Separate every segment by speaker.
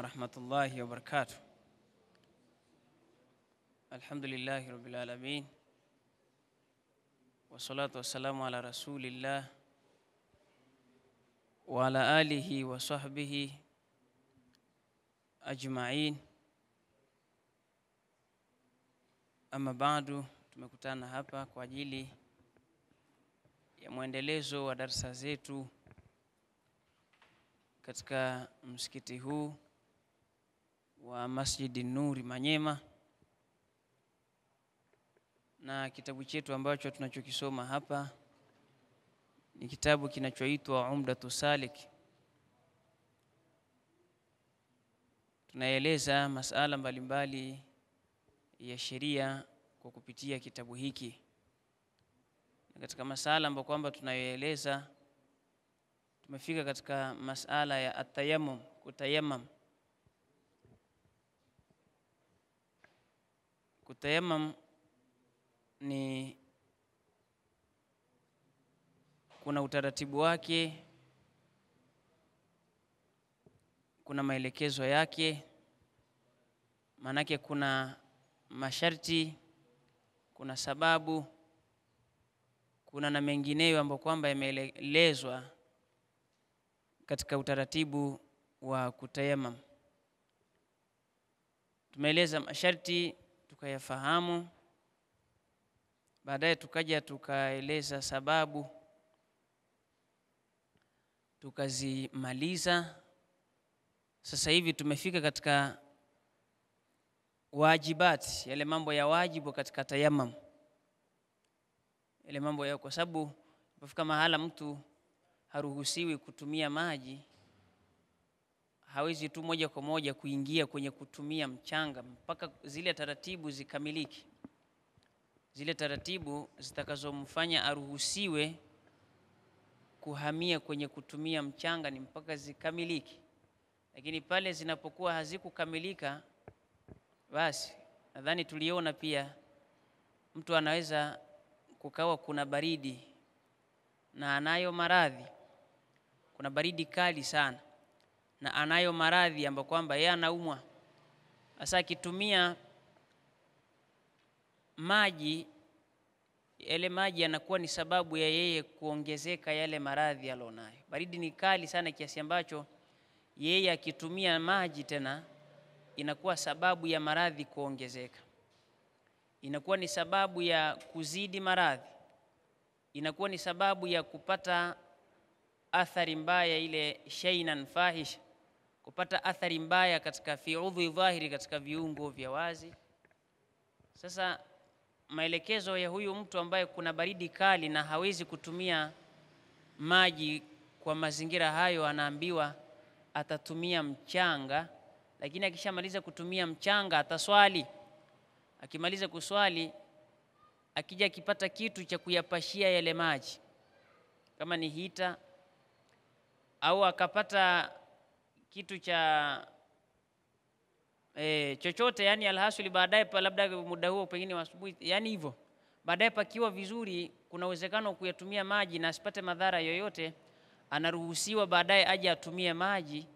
Speaker 1: ورحمة الله وبركاته. الحمد لله رب العالمين والصلاة والسلام على رسول الله وعلى آله وصحبه أجمعين. Ama bado tumekutana hapa kwa ajili ya muendelezo wa darasa zetu katika msikiti huu wa Masjid Nuri Manyema, na kitabu chetu ambacho tunachokisoma hapa ni kitabu kinachoitwa Umdatu Salik. Tunaeleza masala mbalimbali ya sheria kwa kupitia kitabu hiki. Na katika masala ambayo kwamba tunayoeleza tumefika katika masala ya at-tayammum, kutayammam. Kutayammam ni kuna utaratibu wake, kuna maelekezo yake, manake kuna masharti, kuna sababu, kuna na mengineyo ambayo kwamba yameelezwa katika utaratibu wa kutayammam. Tumeeleza masharti tukayafahamu, baadaye tukaja tukaeleza sababu tukazimaliza. Sasa hivi tumefika katika wajibati, yale mambo ya wajibu katika tayammum. Yale mambo ya, kwa sababu unapofika mahala mtu haruhusiwi kutumia maji, hawezi tu moja kwa moja kuingia kwenye kutumia mchanga mpaka zile taratibu zikamiliki. Zile taratibu zitakazomfanya aruhusiwe kuhamia kwenye kutumia mchanga ni mpaka zikamiliki. Lakini pale zinapokuwa hazikukamilika, basi nadhani tuliona pia mtu anaweza kukawa kuna baridi na anayo maradhi, kuna baridi kali sana na anayo maradhi ambayo kwamba yeye anaumwa. Sasa akitumia maji, yale maji yanakuwa ni sababu ya yeye kuongezeka yale maradhi alionayo. Baridi ni kali sana kiasi ambacho yeye akitumia maji tena inakuwa sababu ya maradhi kuongezeka, inakuwa ni sababu ya kuzidi maradhi, inakuwa ni sababu ya kupata athari mbaya, ile shaynan fahisha, kupata athari mbaya katika fi'udhu dhahiri, katika viungo vya wazi. Sasa maelekezo ya huyu mtu ambaye kuna baridi kali na hawezi kutumia maji kwa mazingira hayo, anaambiwa atatumia mchanga. Lakini akishamaliza kutumia mchanga ataswali. Akimaliza kuswali, akija akipata kitu cha kuyapashia yale maji, kama ni hita au akapata kitu cha chochote, yani alhasuli, baadaye labda muda huo pengine asubuhi, yani hivyo, baadaye pakiwa vizuri, kuna uwezekano kuyatumia maji na asipate madhara yoyote, anaruhusiwa baadaye aje atumie maji.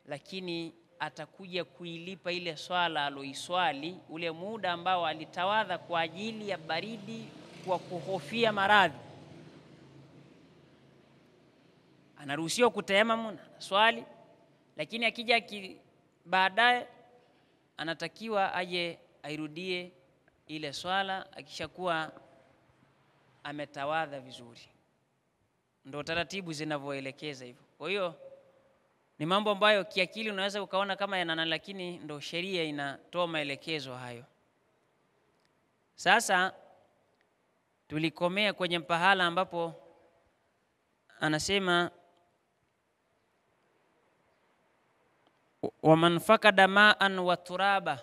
Speaker 1: Lakini atakuja kuilipa ile swala aloiswali ule muda ambao alitawadha kwa ajili ya baridi, kwa kuhofia maradhi. Anaruhusiwa kutayammum swali, lakini akija baadaye anatakiwa aje airudie ile swala akishakuwa ametawadha vizuri. Ndio taratibu zinavyoelekeza hivyo. Kwa hiyo ni mambo ambayo kiakili unaweza ukaona kama yanana, lakini ndo sheria inatoa maelekezo hayo. Sasa tulikomea kwenye pahala ambapo anasema wa man fakada ma'an wa turaba,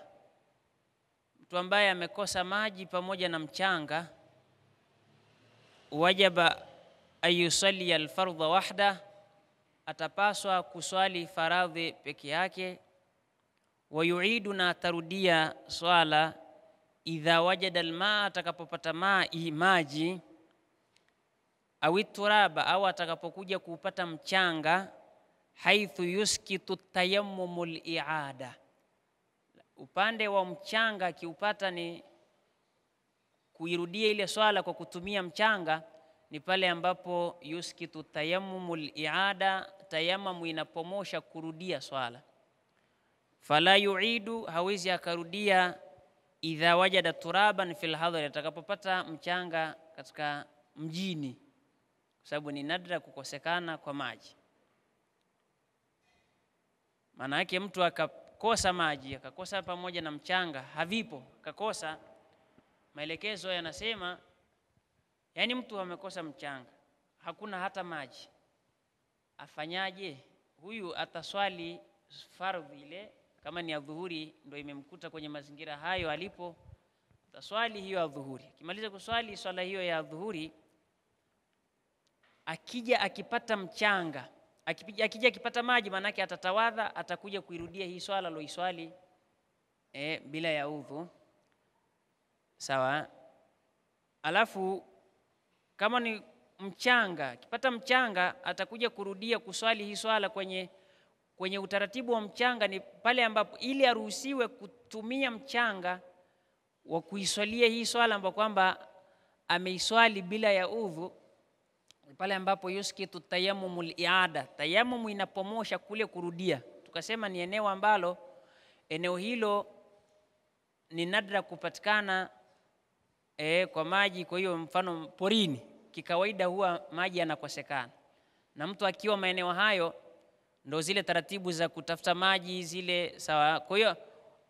Speaker 1: mtu ambaye amekosa maji pamoja na mchanga, wajaba ayusalli al-fardha wahda, atapaswa kuswali faradhi peke yake. Wayuidu, na atarudia swala, idha wajada al-maa, atakapopata maji, au turaba, au atakapokuja kupata mchanga, haithu yuskitu tayammumul i'ada. Upande wa mchanga akiupata ni kuirudia ile swala kwa kutumia mchanga, ni pale ambapo yuskitu tayammumul i'ada, tayammum inapomosha kurudia swala. Fala yu'idu, hawezi akarudia idha wajada turaban fil hadhari, atakapopata mchanga katika mjini, kwa sababu ni nadra kukosekana kwa maji. Maana yake mtu akakosa maji, akakosa pamoja na mchanga, havipo, akakosa, maelekezo yanasema, yani mtu amekosa mchanga, hakuna hata maji, afanyaje? Huyu ataswali fardhi ile, kama ni adhuhuri ndio imemkuta kwenye mazingira hayo alipo, ataswali hiyo adhuhuri. Akimaliza kuswali swala hiyo ya adhuhuri, akija akipata mchanga, akija akipata maji, manake atatawadha, atakuja kuirudia hii swala aloiswali bila ya udhu. Sawa? Alafu kama ni mchanga, akipata mchanga atakuja kurudia kuswali hii swala kwenye utaratibu wa mchanga. Ni pale ambapo ili aruhusiwe kutumia mchanga wa kuiswalia hii swala ambapo kwamba ameiswali bila ya udhu, pale ambapo yuskitu tayammumul i'ada, tayammum inapomosha kule kurudia. Tukasema ni eneo ambalo eneo hilo ni nadra kupatikana kwa maji. Kwa hiyo mfano porini kikawaida huwa maji yanakosekana, na mtu akiwa maeneo hayo ndo zile taratibu za kutafuta maji zile, sawa. Kwa hiyo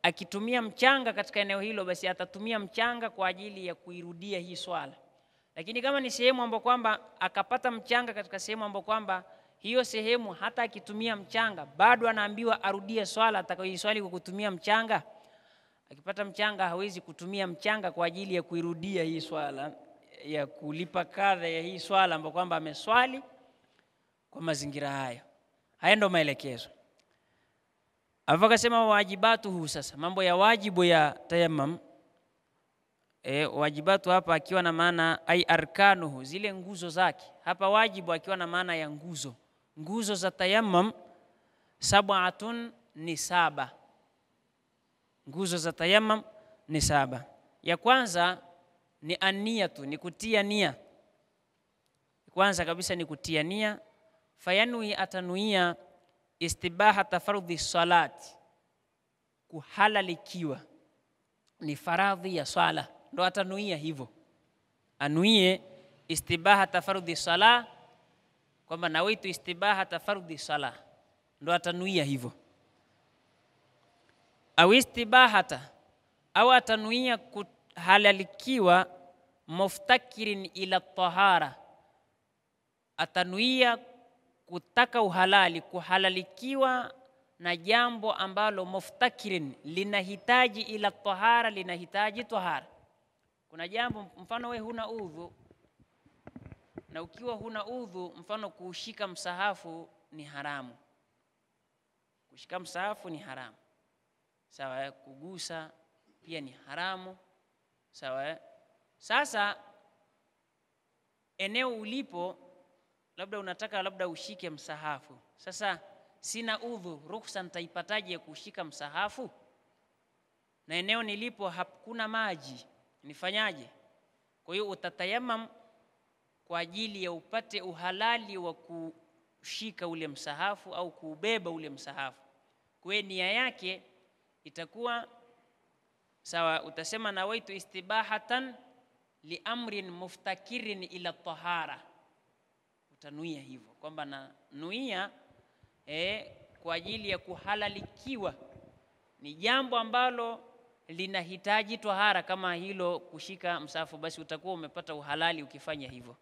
Speaker 1: akitumia mchanga katika eneo hilo, basi atatumia mchanga kwa ajili ya kuirudia hii swala. Lakini kama ni sehemu ambapo kwamba akapata mchanga katika sehemu ambapo kwamba hiyo sehemu hata akitumia mchanga bado anaambiwa arudie swala atakayoiswali kwa kutumia mchanga, akipata mchanga hawezi kutumia mchanga kwa ajili ya kuirudia hii swala, ya kulipa kadha ya hii swala ambapo kwamba ameswali kwa mazingira hayo. Haya ndo maelekezo. Akasema wajibatuhu, sasa mambo ya wajibu ya tayammum. Wajibatu hapa akiwa na maana ai arkanuhu, zile nguzo zake. Hapa wajibu akiwa na maana ya nguzo. Nguzo za tayammum sab'atun, ni 7. Nguzo za tayammum ni 7. Ya kwanza ni an-niyatu, ni kutia nia. Kwanza kabisa ni kutia nia. Fayanui, atanuia istibahata fardhi salati, kuhalalikiwa ni faradhi ya swala, ndo atanuia hivyo. Anuie istibahata fardhi sala, kwamba nawaitu istibahata fardhi sala, ndo atanuia hivyo. Au istibahata, au atanuia kuhalalikiwa muftakirin ila tahara, atanuia kutaka uhalali, kuhalalikiwa na jambo ambalo muftakirin, linahitaji ila tahara, linahitaji tahara. Kuna jambo, mfano we huna udhu, na ukiwa huna udhu, mfano kushika msahafu ni haramu. Kushika msahafu ni haramu, sawa. Kugusa pia ni haramu, sawa. Sasa eneo ulipo, labda unataka labda ushike msahafu, sasa sina udhu, ruhusa nitaipataje kushika msahafu? Na eneo nilipo hakuna maji, nifanyaje? Kwa hiyo utatayamam kwa ajili ya upate uhalali wa kushika ule msahafu au kuubeba ule msahafu. Kwa hiyo nia yake itakuwa sawa, utasema nawaitu istibahatan li amrin muftakirin ila tahara. Utanuia hivyo kwamba na nuia kwa ajili ya kuhalalikiwa ni jambo ambalo linahitaji tahara, kama hilo kushika msahafu, basi utakuwa umepata uhalali ukifanya hivyo.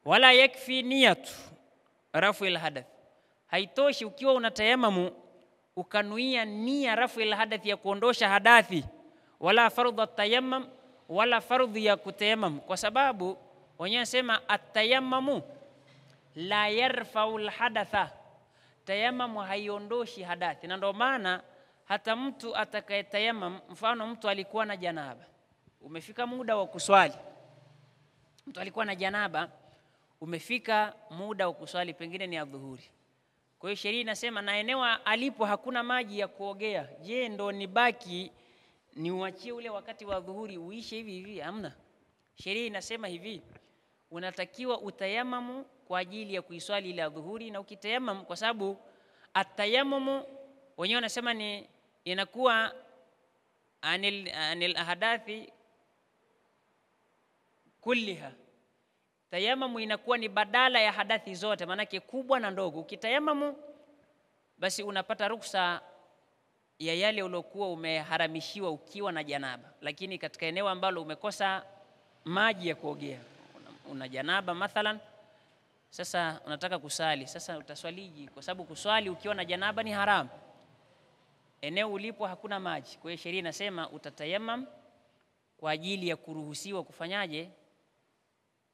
Speaker 1: Wala yakfi niyatu rafu alhadath, haitoshi ukiwa unatayamamu ukanuia nia rafu alhadath, ya kuondosha hadathi, wala fardhu atayammum, wala fardhu ya kutayamam, kwa sababu wenyewe sema atayammamu la yarfa'u alhadatha, tayammamu haiondoshi hadathi. Na ndio maana hata mtu atakayetayamam, mfano mtu alikuwa na janaba, umefika muda wa kuswali, mtu alikuwa na janaba, umefika muda wa kuswali, pengine ni adhuhuri, Kwa hiyo sheria inasema na eneo alipo hakuna maji ya kuogea, je, ndo nibaki niuachie ule wakati wa dhuhuri uishe hivi hivi? Hamna. Sheria inasema hivi, unatakiwa utayamamu kwa ajili ya kuiswali ile dhuhuri, na ukitayamam, kwa sababu atayamamu wenyewe wanasema ni inakuwa anil ahadathi kulliha. Tayamamu inakuwa ni badala ya hadathi zote, maanake kubwa na ndogo. Ukitayamamu basi unapata ruksa ya yale uliokuwa umeharamishiwa ukiwa na janaba, lakini katika eneo ambalo umekosa maji ya kuogea, una janaba mathalan, sasa unataka kusali, sasa utaswaliji? Kwa sababu kuswali ukiwa na janaba ni haramu, eneo ulipo hakuna maji. Kwa hiyo sheria inasema utatayamam kwa ajili ya kuruhusiwa kufanyaje?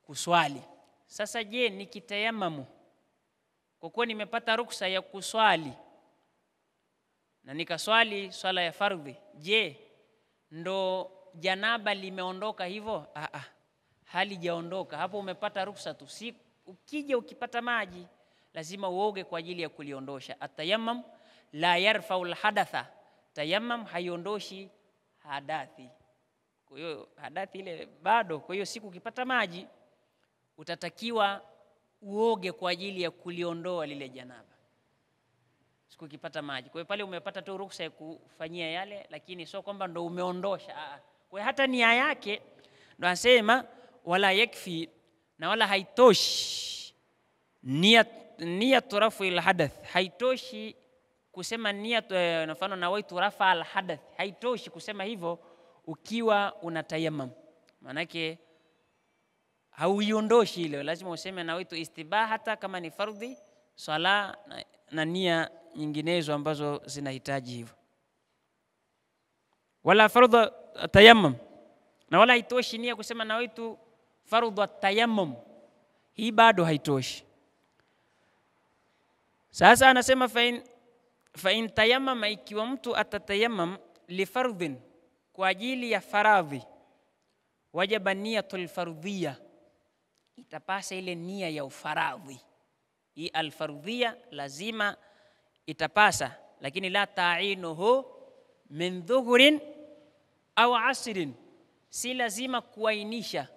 Speaker 1: Kuswali. Sasa je, nikitayamamu kwa kuwa nimepata ruksa ya kuswali na nikaswali swala ya fardhi, je, ndo janaba limeondoka hivyo? Halijaondoka. Hapo umepata ruksa tu. Si ukija ukipata maji lazima uoge kwa ajili ya kuliondosha. Atayamam la yarfa'u alhadatha, tayamam haiondoshi hadathi. Kwa hiyo hadathi ile bado. Kwa hiyo siku ukipata maji utatakiwa uoge kwa ajili ya kuliondoa lile janaba siku ukipata maji. Kwa hiyo pale umepata tu ruksa ya kufanyia yale, lakini sio kwamba ndo umeondosha. Kwa hiyo hata nia yake ndo anasema wala yakfi, na wala haitoshi niyat rafu al hadath, haitoshi kusema niyat, mfano nawaitu rafa al hadath, haitoshi kusema hivyo ukiwa unatayamam, manake hauiondoshi ile. Lazima useme nawaitu istibahata kama ni fardhi swala na nia nyinginezo ambazo zinahitaji hivyo. Wala fardhu tayammum, na wala haitoshi nia kusema nawaitu fardhu tayammum, hii bado haitoshi. Sasa anasema fa in tayammama, ikiwa mtu atatayammam li fardhin, kwa ajili ya faradhi, wajaba niyatul fardhiyya, itapasa ile nia ya ufaradhi. Hii alfardhiyya lazima itapasa, lakini la ta'inuhu min dhuhurin au asrin, si lazima kuainisha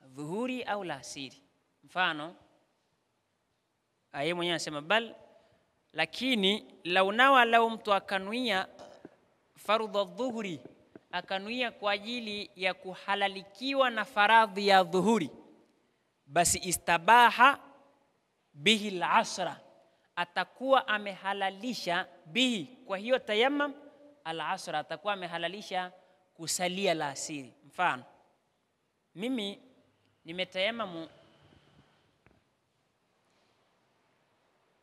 Speaker 1: dhuhuri au lasiri. Mfano yeye mwenyewe anasema bal, lakini lau mtu akanuia fardhu dhuhuri, akanuia kwa ajili ya kuhalalikiwa na faradhi ya dhuhuri, basi istabaha bihi al-asra, atakuwa amehalalisha bihi, kwa hiyo tayammum al-asra, atakuwa amehalalisha kusalia la asiri. Mfano mimi nimetayammamu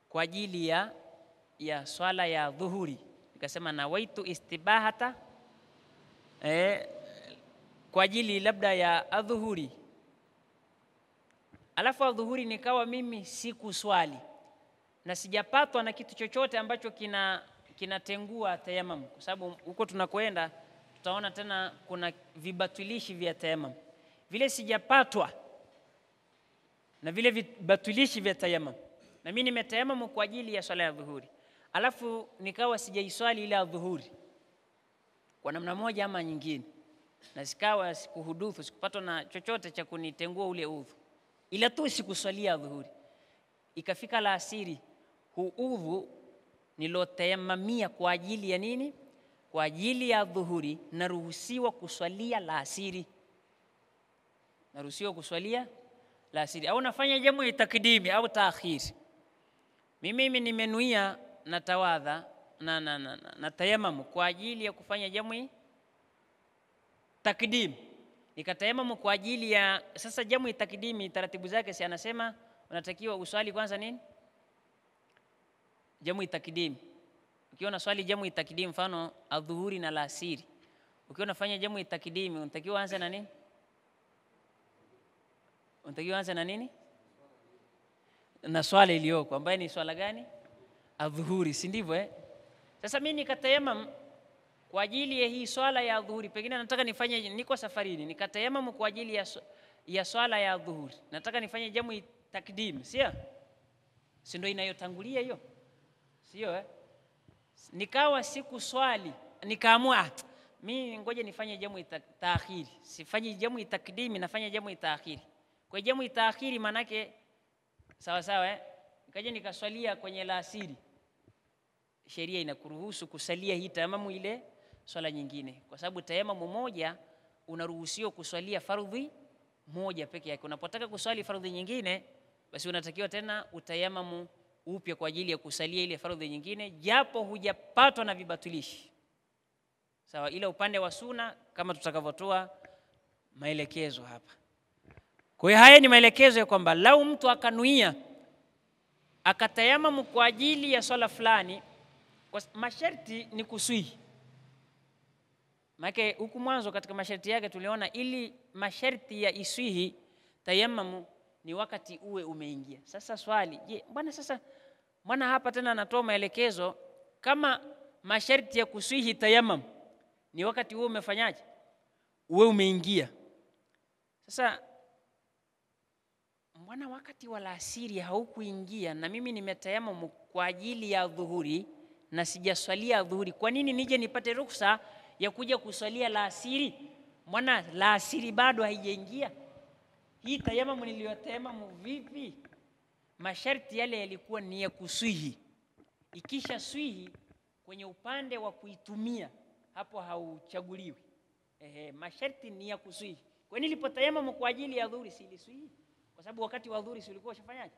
Speaker 1: kwa ajili ya swala ya dhuhuri, nikasema nawaitu istibahata kwa ajili labda ya adhuhuri, alafu adhuhuri nikawa mimi sikuswali na sijapatwa na kitu chochote ambacho kinatengua tayammum, kwa sababu huko tunakoenda tutaona tena kuna vibatilishi vya tayammum. Vile sijapatwa na vile vibatilishi vya tayammum, na mimi nimetayammamu kwa ajili ya swala ya dhuhuri, alafu nikawa sijaiswali ile dhuhuri kwa namna moja ama nyingine, na sikawa sikuhuduthu, sikupatwa na chochote cha kunitengua ule udhu, ila tu sikuswalia dhuhuri, ikafika la asiri, huu udhu nilotayamamia kwa ajili ya nini? Kwa ajili ya dhuhuri, naruhusiwa kuswalia la asiri, naruhusiwa kuswalia la asiri, au nafanya jamu ya takdimi au taakhir. Mimi nimenuia na tawadha na tayammamu kwa ajili ya kufanya jamu takdim, nikatayammamu kwa ajili ya sasa jamu takdimi. Taratibu zake si anasema unatakiwa uswali kwanza nini? Jamu takdim. Ukiona swali jamu takdim, mfano adhuhuri na alasiri, ukiona unafanya jamu takdimi, unatakiwa anza na nini? Unatakiwa anza na nini? Na swala iliyoko ambayo ni swala gani? Adhuhuri, si ndivyo? Sasa mimi nikatayamam kwa ajili ya hii swala ya adhuhuri, pengine nataka nifanye, niko safarini, nikatayamam kwa ajili ya swala ya adhuhuri, nataka nifanye jamu takdim, sio? si ndio inayotangulia hiyo? Sio Nikawa siku swali, nikaamua mimi ngoja nifanye jamu taakhiri. Sifanyi jamu takdimi, nafanya jamu taakhiri. Kwa jamu taakhiri manake sawa sawa nikaja nikaswalia kwenye alasiri. Sheria inakuruhusu kusalia hii tayamamu ile swala nyingine, kwa sababu tayamamu moja unaruhusiwa kuswalia fardhi moja peke yake. Unapotaka kuswali fardhi nyingine, basi unatakiwa tena utayamamu upya kwa ajili ya kusalia ile fardhi nyingine, japo hujapatwa na vibatilishi. Sawa, ila upande wa sunna kama tutakavyotoa maelekezo hapa. Kwa hiyo haya ni maelekezo ya kwamba lau mtu akanuia akatayamamu kwa ajili ya swala fulani, kwa masharti ni kuswihi. Maana huku mwanzo katika masharti yake tuliona ili masharti ya iswihi tayamamu ni wakati uwe umeingia. Sasa swali, je, bwana sasa maana hapa tena anatoa maelekezo kama masharti ya kuswihi tayamamu ni wakati uwe umefanyaje? Uwe umeingia. Sasa mbona wakati wa alasiri haukuingia na mimi nimetayamamu kwa ajili ya dhuhuri na sijaswalia dhuhuri, kwa nini nije nipate ruhusa ya kuja kuswalia alasiri? Mbona alasiri bado haijaingia? Hii tayamamu niliyotayamamu vipi? Masharti yale yalikuwa ni ya kuswihi. Ikisha swihi kwenye upande wa kuitumia, hapo hauchaguliwi. Masharti ni ya kuswihi. Kwa nini nilipotayamamu kwa ajili ya dhuhuri siliswihi? Kwa sababu wakati wa dhuhuri si ulikuwa ushafanyaje?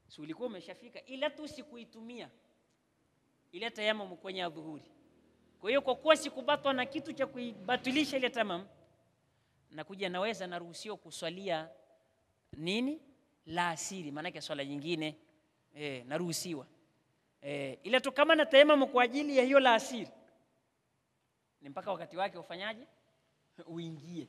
Speaker 1: Si ulikuwa umeshafika, ila tu sikuitumia ile tayamamu kwenye dhuhuri. Kwa hiyo kwa kuwa sikubatwa na kitu cha kuibatilisha ile tayamamu, nakuja naweza naruhusiwa kuswalia nini? La asiri, maana yake swala nyingine naruhusiwa. Ila tu kama na tayamamu kwa ajili ya hiyo la asiri, ni mpaka wakati wake ufanyaje? Uingie.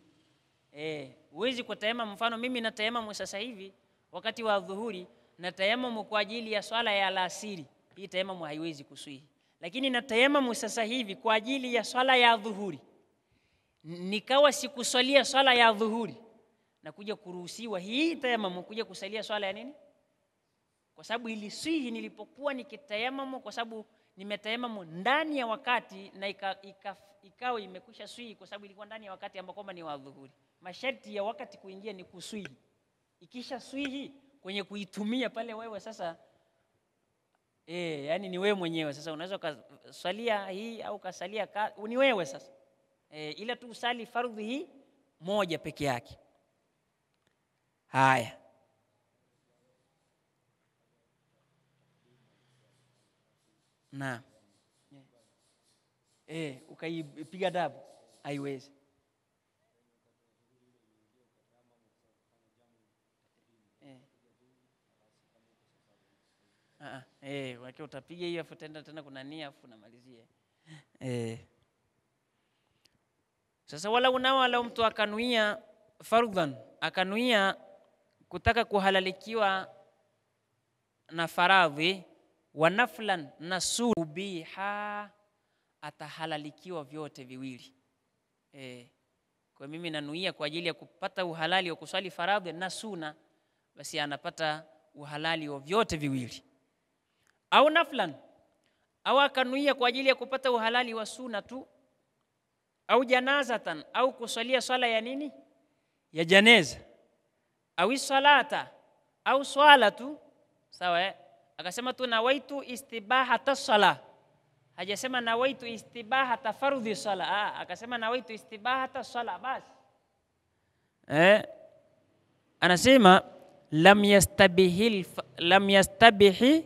Speaker 1: Uwezi kwa tayamamu, mfano mimi na tayamamu sasa hivi wakati wa dhuhuri na tayamamu kwa ajili ya swala ya alasiri, hii tayamamu haiwezi kuswihi. Lakini na tayamamu sasa hivi kwa ajili ya swala ya dhuhuri, nikawa sikuswalia swala ya dhuhuri, na kuja kuruhusiwa hii tayamamu kuja kusalia swala ya nini? Kwa sababu iliswihi nilipokuwa nikitayamamu, kwa sababu nimetayamamu ndani ya wakati na ikawa imekwisha swihi kwa sababu ilikuwa ndani ya wakati ambao kwamba ni wa dhuhuri. Masharti ya wakati kuingia ni kuswihi. Ikisha swihi kwenye kuitumia pale wewe sasa yani ni wewe mwenyewe sasa, unaweza kuswalia hii au kasalia ni wewe sasa. Ila tu usali fardhi hii moja peke yake. Haya. Na ukaipiga dabu haiwezi. Wake utapiga hiyo afu tena kuna nia afu namalizia. Sasa wala mtu akanuia fardhan, akanuia kutaka kuhalalikiwa na faradhi wa naflan na subiha, atahalalikiwa vyote viwili. Kwa mimi nanuia kwa ajili ya kupata uhalali wa kuswali faradhi na sunna, basi anapata uhalali wa vyote viwili. Au naflan, au akanuia kwa ajili ya kupata uhalali wa sunna tu, au janazatan, au kuswalia swala ya nini? Ya janeza, au salata, au swala tu. Sawa akasema tu nawaitu istibahata sala, hajasema nawaitu istibahata fardhi sala. Akasema nawaitu istibahata sala basi. Anasema lam yastabihi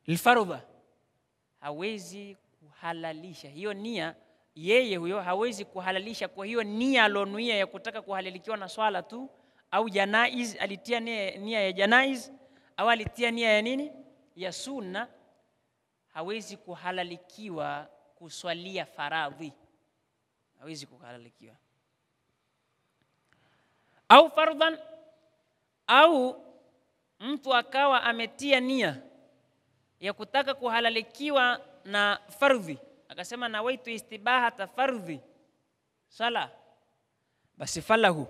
Speaker 1: alfardha, hawezi kuhalalisha hiyo nia. Yeye huyo hawezi kuhalalisha kwa hiyo nia alonuia ya kutaka kuhalalikiwa na swala tu, au janaiz, alitia nia ya janaiz, au alitia nia ya nini? Ya sunna. Hawezi kuhalalikiwa kuswalia faradhi, hawezi kuhalalikiwa. Au fardhan, au mtu akawa ametia nia ya kutaka kuhalalikiwa na fardhi, akasema nawaitu istibahata fardhi sala, basi falahu,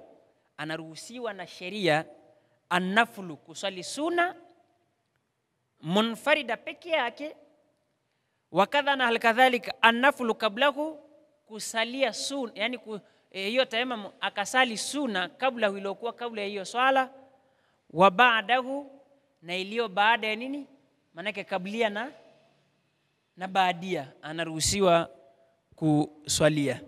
Speaker 1: anaruhusiwa na sheria annaflu, kuswali sunna munfarida peke yake, wakadha na halikadhalika annaflu kablahu, kusalia sunna, yani hiyo tayamam akasali sunna kabla iliyokuwa kabla ya hiyo swala, wa ba'dahu, na iliyo baada ya nini, manake kablia na baadia anaruhusiwa kuswalia.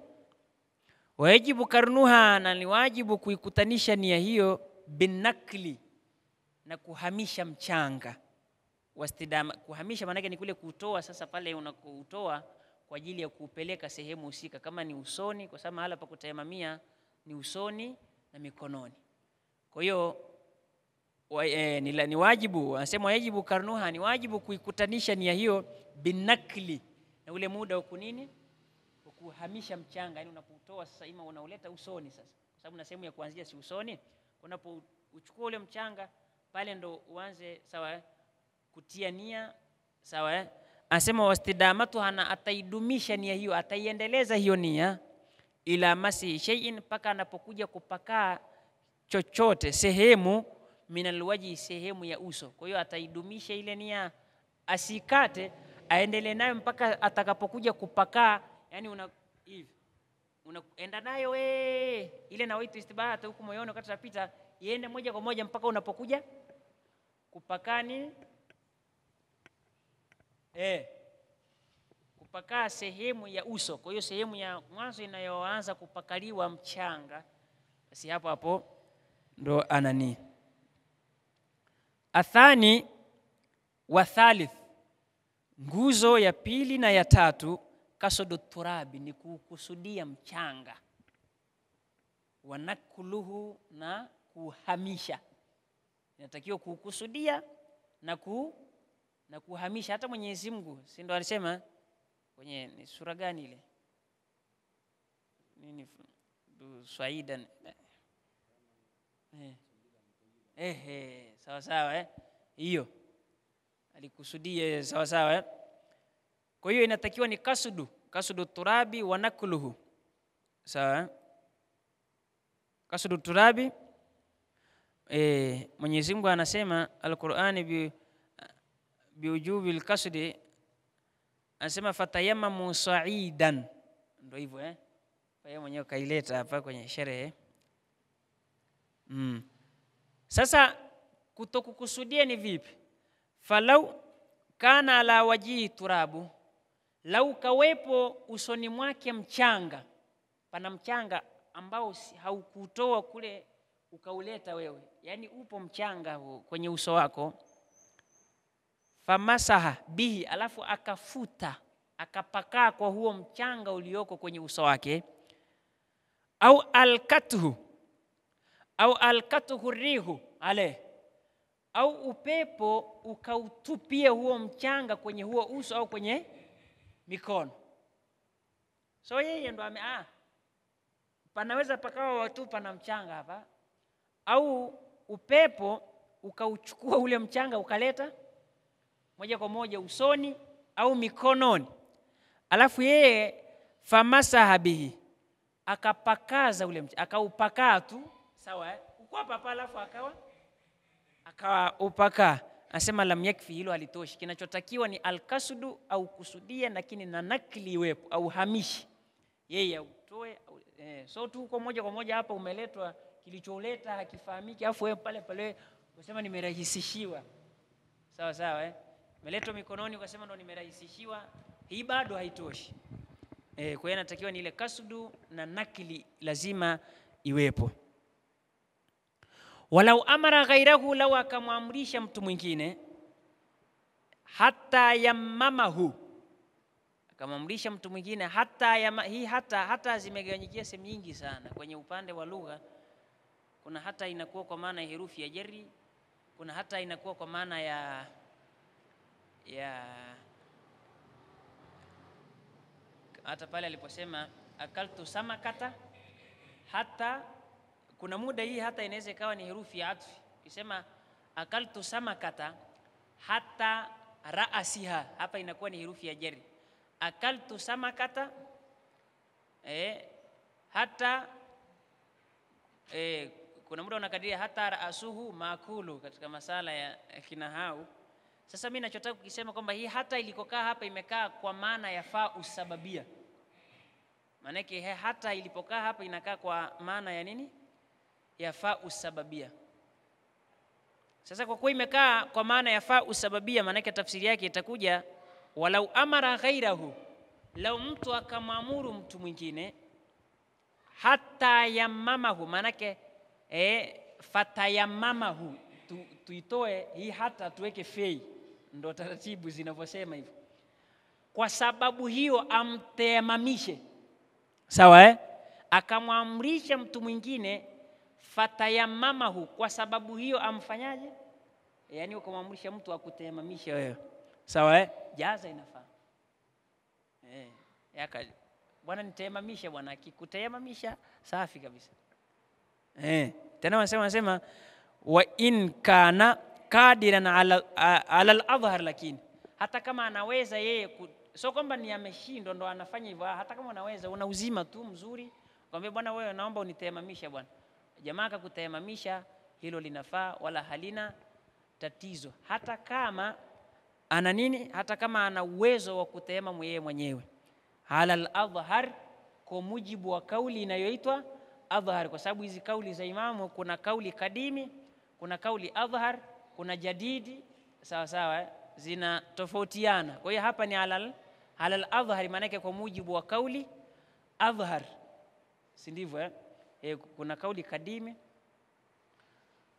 Speaker 1: Wajibu karnuha, na ni wajibu kuikutanisha nia hiyo binakli, na kuhamisha mchanga. Wastidama, kuhamisha manake ni kule kutoa. Sasa pale unakutoa kwa ajili ya kupeleka sehemu husika, kama ni usoni, kwa sababu mahala pa kutayamamia ni usoni na mikononi. Kwa hiyo ni wajibu, anasema wajibu karnuha, ni wajibu kuikutanisha nia hiyo binakli, na ule muda wa kunini, kuhamisha mchanga. Yani unapotoa sasa, ima unauleta usoni sasa, kwa sababu na sehemu ya kuanzia si usoni. Unapochukua ule mchanga pale ndo uanze sawa kutia nia, sawa. Anasema wastidamatu, hana ataidumisha nia hiyo, ataiendeleza hiyo nia ila masi shay'in, paka anapokuja kupaka chochote sehemu minalwaji, sehemu ya uso. Kwa hiyo ataidumisha ile nia, asikate, aendelee nayo mpaka atakapokuja kupaka. Yani hivi unaenda nayo ile na waitu istibahata huko moyoni, wakati unapita iende moja kwa moja mpaka unapokuja kupakani kupaka sehemu ya uso. Kwa hiyo sehemu ya mwanzo inayoanza kupakaliwa mchanga, basi hapo ndo anani. Athani wa thalith, nguzo ya pili na ya tatu, kasudu turabi, ni kukusudia mchanga, wanakuluhu, na kuhamisha. Inatakiwa kukusudia na kuhamisha. Hata Mwenyezi Mungu si ndo alisema kwenye ni sura gani ile nini, swaidan sawa sawa, hiyo alikusudia sawa sawa. Kwa hiyo inatakiwa ni kasudu turabi wa nakluhu, sawa. Kasudu turabi, Mwenyezi Mungu anasema Al-Qur'ani biujubi al-kasdi, anasema fatayamamu sa'idan, ndio hivyo Kwa hiyo mwenyewe kaileta hapa kwenye sherehe. Sasa kutokukusudia ni vipi? Falau kana ala wajihi turabu, lau kawepo usoni mwake mchanga, pana mchanga ambao haukutoa kule ukauleta wewe, yani upo mchanga kwenye uso wako. Famasaha bihi, alafu akafuta akapakaa kwa huo mchanga ulioko kwenye uso wake. Au alkatuhu rihu ale, au upepo ukautupia huo mchanga kwenye huo uso au kwenye mikono. So yeye ndo panaweza pakawa watu pana mchanga hapa, au upepo ukauchukua ule mchanga ukaleta moja kwa moja usoni au mikononi, alafu yeye famasaha bihi, akapakaza ule mchanga, akaupakaa tu, sawa uko hapa, alafu akawa upaka. Anasema lam yakfi, hilo halitoshi. Kinachotakiwa ni alkasudu, au kusudia, lakini na nakli iwepo, au hamishi yeye utoe. So tu uko moja kwa moja hapa, umeletwa, kilicholeta hakifahamiki, afu wewe pale pale unasema nimerahisishiwa, sawa sawa umeletwa mikononi ukasema ndo nimerahisishiwa, hii bado haitoshi. Kwa hiyo inatakiwa ni ile kasudu na nakli lazima iwepo. Walau amara ghairahu, lau akamwamrisha mtu mwingine, hata yamamahu, akamwamrisha mtu mwingine hii hata zimegawanyikia sehemu nyingi sana kwenye upande wa lugha. Kuna hata inakuwa kwa maana ya herufi ya jeri, kuna hata inakuwa kwa maana ya hata pale aliposema akaltu samakata, hata kuna muda hii hata inaweza ikawa ni herufi ya atfi. Ukisema akaltu samakata hata raasiha, hapa inakuwa ni herufi ya jeri. Akaltu samakata hata kuna muda unakadiria hata raasuhu makulu katika masala ya kinahau. Sasa mimi ninachotaka kukisema kwamba hii hata ilikokaa hapa imekaa kwa maana ya faa usababia. Maana yake hata ilipokaa hapa inakaa kwa maana ya nini? Ya faa usababia. Sasa kwa kuwa imekaa kwa maana ya faa usababia, maana yake tafsiri yake itakuja walau amara ghairahu, lau mtu akamwamuru mtu mwingine, hata yamamahu, maana yake fatayamamahu, tuitoe hii hata tuweke fei, ndo taratibu zinavyosema hivyo. Kwa sababu hiyo amtayamamishe, sawa akamwamrisha mtu mwingine fatayamamahu, kwa sababu hiyo amfanyaje? Yani ukamwamrisha mtu akutayamamishe wewe, sawa jaza inafaa. Yaka bwana nitayamamisha, bwana akikutayamamisha safi kabisa. Tena wanasema wa in kana qadiran ala al-adhhar, lakini hata kama anaweza yeye sio kwamba ni ameshindwa ndo anafanya hivyo. Hata kama unaweza, una uzima tu mzuri, kwambia bwana wewe naomba unitayamamisha bwana, jamaa akakutayamamisha, hilo linafaa wala halina tatizo, hata kama ana nini, hata kama ana uwezo wa kutayamamu yeye mwenyewe. Halal adhhar, kwa mujibu wa kauli inayoitwa adhhar, kwa sababu hizi kauli za imamu kuna kauli kadimi, kuna kauli adhhar, kuna jadidi, sawa sawa, zina tofautiana. Kwa hiyo hapa ni halal adhhar, maana yake kwa mujibu wa kauli adhhar, si ndivyo kuna kauli kadimi,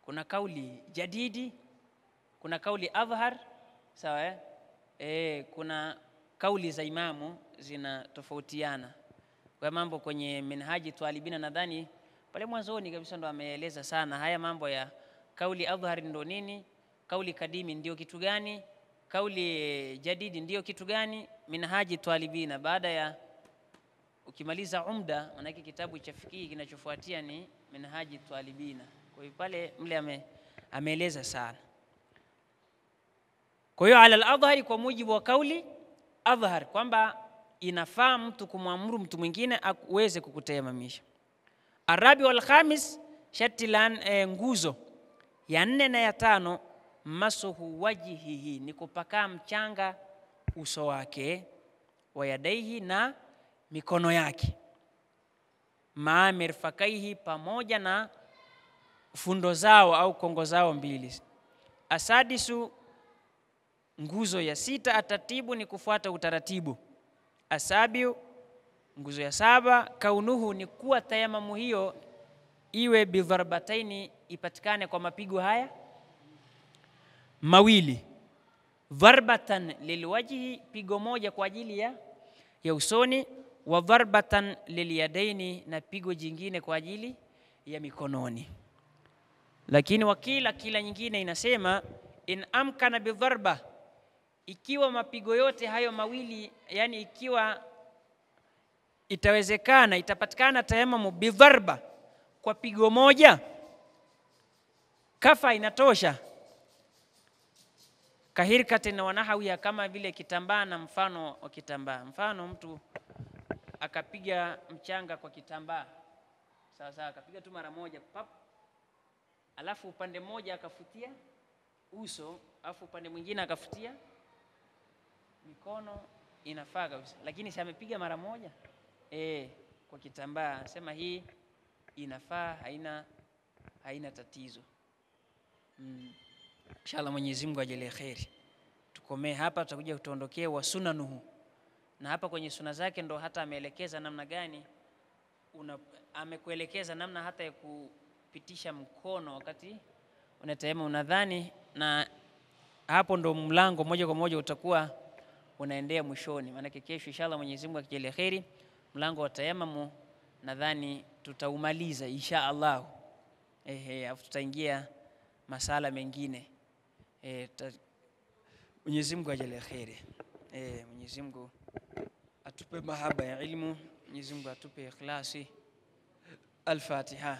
Speaker 1: kuna kauli jadidi, kuna kauli adhhar, sawa kuna kauli za imamu zina tofautiana. Kwa mambo kwenye Minhaji Twalibina nadhani pale mwanzoni kabisa ndo ameeleza sana haya mambo ya kauli adhhar ndo nini, kauli kadimi ndio kitu gani, kauli jadidi ndio kitu gani. Minhaji Twalibina, baada ya ukimaliza Umda, maana kitabu cha fiqh kinachofuatia ni Minhaji Twalibina. Kwa hiyo pale mle ameeleza sana. Kwa hiyo ala al-adhhar, kwa mujibu wa kauli adhhar, kwamba inafaa mtu kumwamuru mtu mwingine aweze kukutayamamisha. Arabi wal khamis, sharti la nguzo ya 4 na ya 5, masuhu wajhihi, ni kupaka mchanga uso wake, wa yadaihi, na mikono yake, maamirfakaihi, pamoja na fundo zao au kongo zao mbili. Asadisu, nguzo ya 6, atatibu, ni kufuata utaratibu. Asabiu, nguzo ya 7, kaunuhu, ni kuwa tayamamu hiyo iwe bidharbataini, ipatikane kwa mapigo haya mawili. Dharbatan lilwajhi, pigo moja kwa ajili ya usoni, wa dharbatan lilyadaini, na pigo jingine kwa ajili ya mikononi. Lakini kila nyingine inasema in amkana bidharba, ikiwa mapigo yote hayo mawili, yani ikiwa itawezekana, itapatikana tayamamu bidharba, kwa pigo moja, kafa, inatosha. Kahirkati na wanahawia, kama vile kitambaa na mfano wa kitambaa. Mfano mtu akapiga mchanga kwa kitambaa, sawa sawa, akapiga tu mara moja pap, alafu upande mmoja akafutia uso, alafu upande mwingine akafutia mikono, inafaa kabisa. Lakini si amepiga mara moja kwa kitambaa, sema hii inafaa, haina tatizo. Inshallah Mwenyezi Mungu ajalie khairi. Tukomee hapa, tutakuja kutuondokea wa sunanuhu, na hapa kwenye suna zake ndo hata ameelekeza namna gani, amekuelekeza namna hata ya kupitisha mkono wakati unatayama unadhani, na hapo ndo mlango moja kwa moja utakuwa unaendea mwishoni. Maana kesho inshallah Mwenyezi Mungu akijalia khairi, mlango wa tayamamu nadhani tutaumaliza inshallah. Afu tutaingia masala mengine. Mwenyezi Mungu ajalie khairi. Mwenyezi Mungu atupe mahaba ya ilmu, Mwenyezi Mungu atupe ikhlasi. Al-Fatiha.